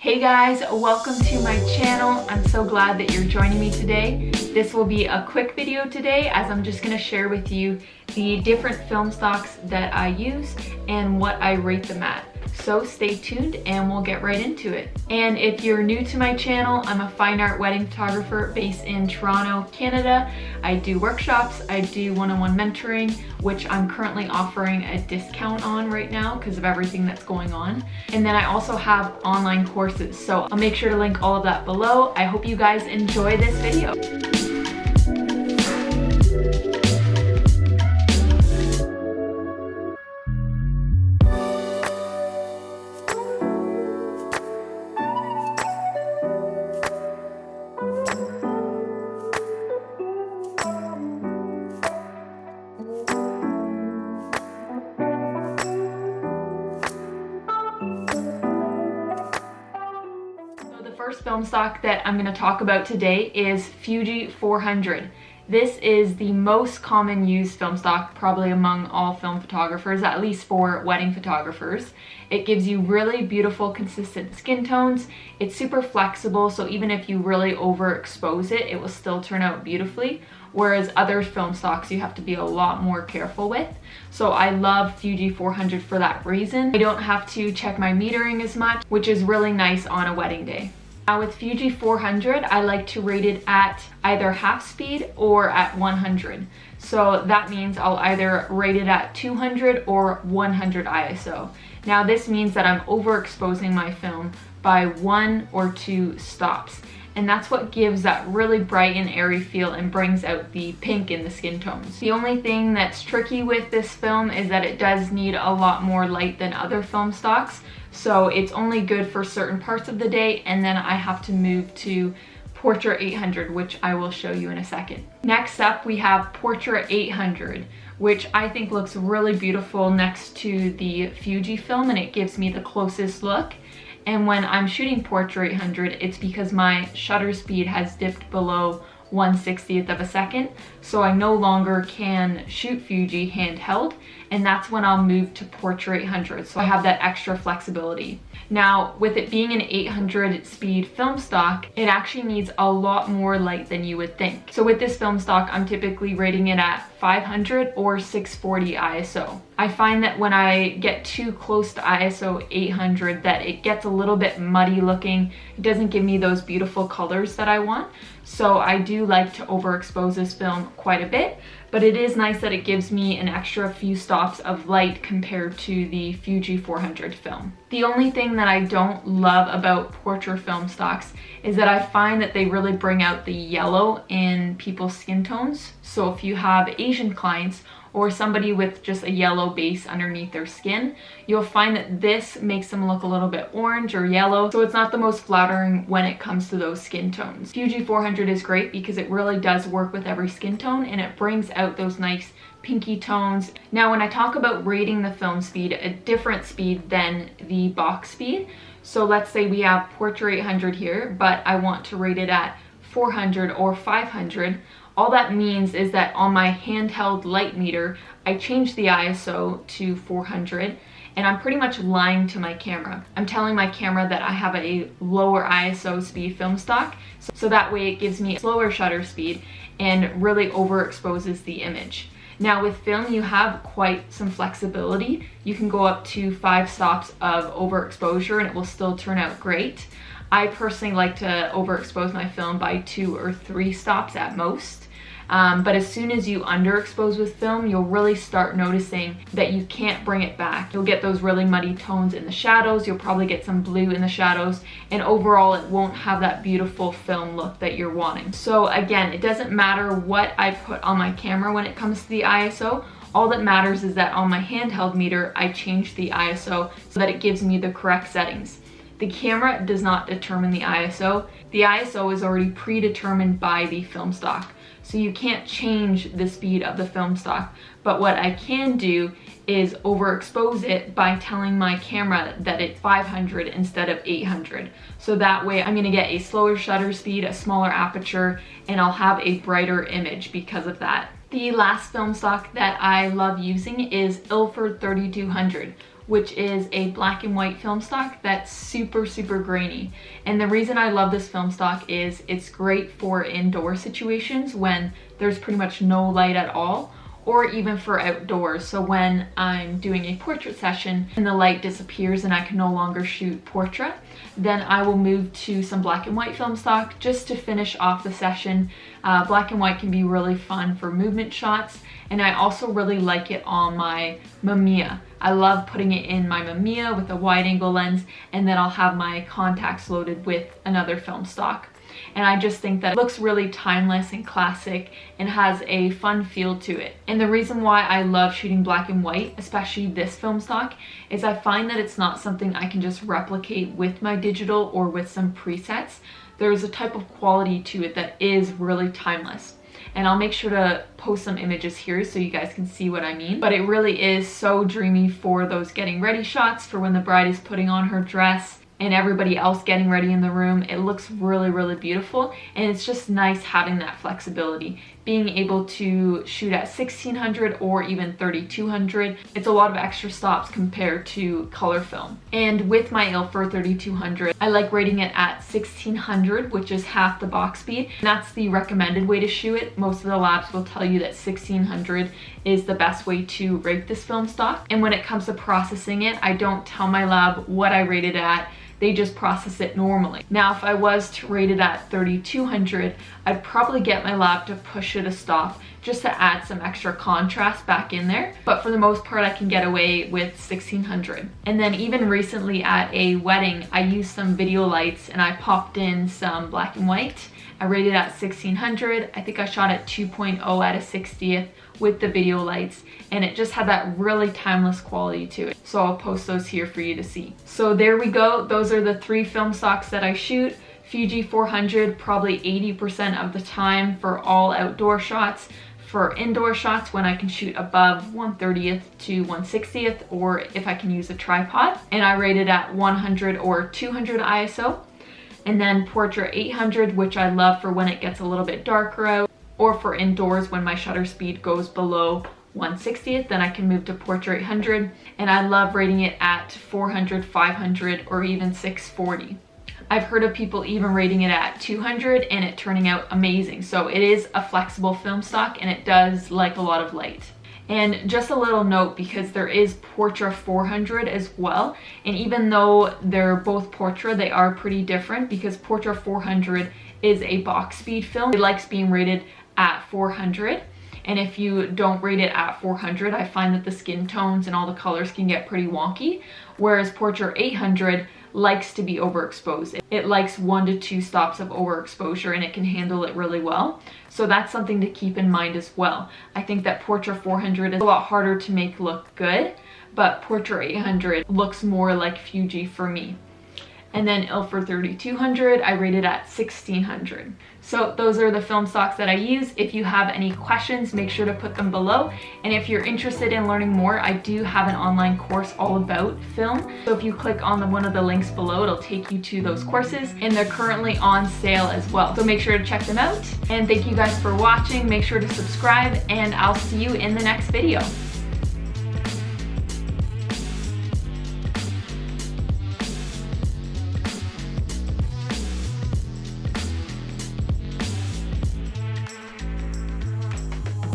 Hey guys, welcome to my channel. I'm so glad that you're joining me today. This will be a quick video today as I'm just going to share with you the different film stocks that I use and what I rate them at. So stay tuned and we'll get right into it. And if you're new to my channel, I'm a fine art wedding photographer based in Toronto, Canada. I do workshops, I do one-on-one mentoring, which I'm currently offering a discount on right now because of everything that's going on. And then I also have online courses, so I'll make sure to link all of that below. I hope you guys enjoy this video. First film stock that I'm going to talk about today is Fuji 400. This is the most common used film stock probably among all film photographers, at least for wedding photographers. It gives you really beautiful consistent skin tones. It's super flexible, so even if you really overexpose it, it will still turn out beautifully. Whereas other film stocks you have to be a lot more careful with. So I love Fuji 400 for that reason. I don't have to check my metering as much, which is really nice on a wedding day. Now with Fuji 400, I like to rate it at either half speed or at 100. So that means I'll either rate it at 200 or 100 ISO. Now this means that I'm overexposing my film by 1 or 2 stops. And that's what gives that really bright and airy feel and brings out the pink in the skin tones. The only thing that's tricky with this film is that it does need a lot more light than other film stocks. So it's only good for certain parts of the day, and then I have to move to Portrait 800, which I will show you in a second. Next up, we have Portrait 800, which I think looks really beautiful next to the Fuji film, and it gives me the closest look. And when I'm shooting Portrait 800, it's because my shutter speed has dipped below 1/60th of a second, so I no longer can shoot Fuji handheld, and that's when I'll move to Portrait 800, so I have that extra flexibility. Now, with it being an 800 speed film stock, it actually needs a lot more light than you would think. So with this film stock, I'm typically rating it at 500 or 640 ISO. I find that when I get too close to ISO 800 that it gets a little bit muddy looking. It doesn't give me those beautiful colors that I want. So I do like to overexpose this film quite a bit, but it is nice that it gives me an extra few stops of light compared to the Fuji 400 film. The only thing that I don't love about portrait film stocks is that I find that they really bring out the yellow in people's skin tones. So if you have Asian clients or somebody with just a yellow base underneath their skin, you'll find that this makes them look a little bit orange or yellow, so it's not the most flattering when it comes to those skin tones. Fuji 400 is great because it really does work with every skin tone and it brings out those nice pinky tones. Now when I talk about rating the film speed, a different speed than the box speed. So let's say we have Portrait 800 here, but I want to rate it at 400 or 500. All that means is that on my handheld light meter, I change the ISO to 400 and I'm pretty much lying to my camera. I'm telling my camera that I have a lower ISO speed film stock, so that way it gives me a slower shutter speed and really overexposes the image. Now with film, you have quite some flexibility. You can go up to 5 stops of overexposure and it will still turn out great. I personally like to overexpose my film by 2 or 3 stops at most. But as soon as you underexpose with film, you'll really start noticing that you can't bring it back. You'll get those really muddy tones in the shadows, you'll probably get some blue in the shadows, and overall it won't have that beautiful film look that you're wanting. So again, it doesn't matter what I put on my camera when it comes to the ISO. All that matters is that on my handheld meter, I change the ISO so that it gives me the correct settings. The camera does not determine the ISO. The ISO is already predetermined by the film stock. So you can't change the speed of the film stock. But what I can do is overexpose it by telling my camera that it's 500 instead of 800. So that way I'm gonna get a slower shutter speed, a smaller aperture, and I'll have a brighter image because of that. The last film stock that I love using is Ilford 3200, which is a black and white film stock that's super grainy. And the reason I love this film stock is it's great for indoor situations when there's pretty much no light at all, or even for outdoors. So when I'm doing a portrait session and the light disappears and I can no longer shoot portrait, then I will move to some black and white film stock just to finish off the session. Black and white can be really fun for movement shots, and I also really like it on my Mamiya. I love putting it in my Mamiya with a wide angle lens, and then I'll have my Contax loaded with another film stock. And I just think that it looks really timeless and classic and has a fun feel to it. And the reason why I love shooting black and white, especially this film stock, is I find that it's not something I can just replicate with my digital or with some presets. There's a type of quality to it that is really timeless. And I'll make sure to post some images here so you guys can see what I mean. But it really is so dreamy for those getting ready shots, for when the bride is putting on her dress and everybody else getting ready in the room. It looks really beautiful, and it's just nice having that flexibility, being able to shoot at 1600 or even 3200. It's a lot of extra stops compared to color film. And with my Ilford 3200, I like rating it at 1600, which is half the box speed. And that's the recommended way to shoot it. Most of the labs will tell you that 1600 is the best way to rate this film stock. And when it comes to processing it, I don't tell my lab what I rate it at. They just process it normally. Now, if I was to rate it at 3200, I'd probably get my lab to push it a stop just to add some extra contrast back in there. But for the most part, I can get away with 1600. And then even recently at a wedding, I used some video lights and I popped in some black and white. I rated at 1600. I think I shot at 2.0 at a 60th with the video lights, and it just had that really timeless quality to it. So I'll post those here for you to see. So there we go. Those are the 3 film stocks that I shoot. Fuji 400 probably 80% of the time for all outdoor shots. For indoor shots, when I can shoot above 1/30th to 1/60th, or if I can use a tripod, and I rated at 100 or 200 ISO. And then portrait 800, which I love for when it gets a little bit darker out, or for indoors when my shutter speed goes below 1/60th, then I can move to portrait 800. And I love rating it at 400, 500, or even 640. I've heard of people even rating it at 200 and it turning out amazing. So it is a flexible film stock, and it does like a lot of light. And just a little note, because there is Portra 400 as well, and even though they're both Portra, they are pretty different, because Portra 400 is a box speed film. It likes being rated at 400, and if you don't rate it at 400, I find that the skin tones and all the colors can get pretty wonky, whereas Portra 800 likes to be overexposed. It likes 1 to 2 stops of overexposure, and it can handle it really well. So that's something to keep in mind as well. I think that Portra 400 is a lot harder to make look good, but Portra 800 looks more like Fuji for me. And then Ilford 3200, I rated at 1600. So those are the film stocks that I use. If you have any questions, make sure to put them below. And if you're interested in learning more, I do have an online course all about film. So if you click on one of the links below, it'll take you to those courses, and they're currently on sale as well. So make sure to check them out. And thank you guys for watching. Make sure to subscribe, and I'll see you in the next video.